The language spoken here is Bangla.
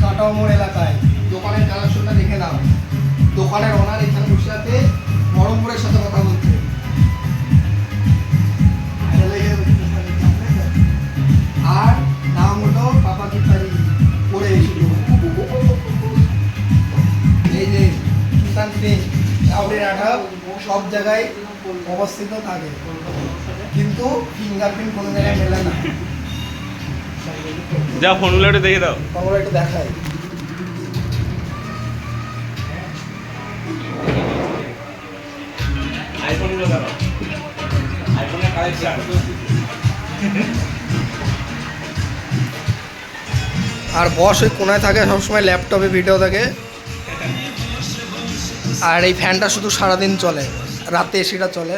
কাটাও মোড় এলাকায় দোকানের কালেকশনটা দেখে নাও। দোকানের ওনার এখানে বসে আছে, বড়মপুরের সাথে কথা বলছে। আর নাম হলো পাপা কিতারি পড়ে এসেছিল। এই যে সুশান্ত সিং রাউডি রাঘব সব জায়গায় অবস্থিত থাকে, কিন্তু ফিঙ্গারপ্রিন্ট কোনো জায়গায় মেলে না। যা ফোনগুলো একটু দেখে দাও। আমরা একটু দেখাই। আইফোনগুলো দেখো, আইফোনের কালেকশন। আর বস ওই কোনায় থাকে, সবসময় ল্যাপটপে ভিডিও থাকে। আর এই ফ্যানটা শুধু সারাদিন চলে, রাতে এসিটা চলে।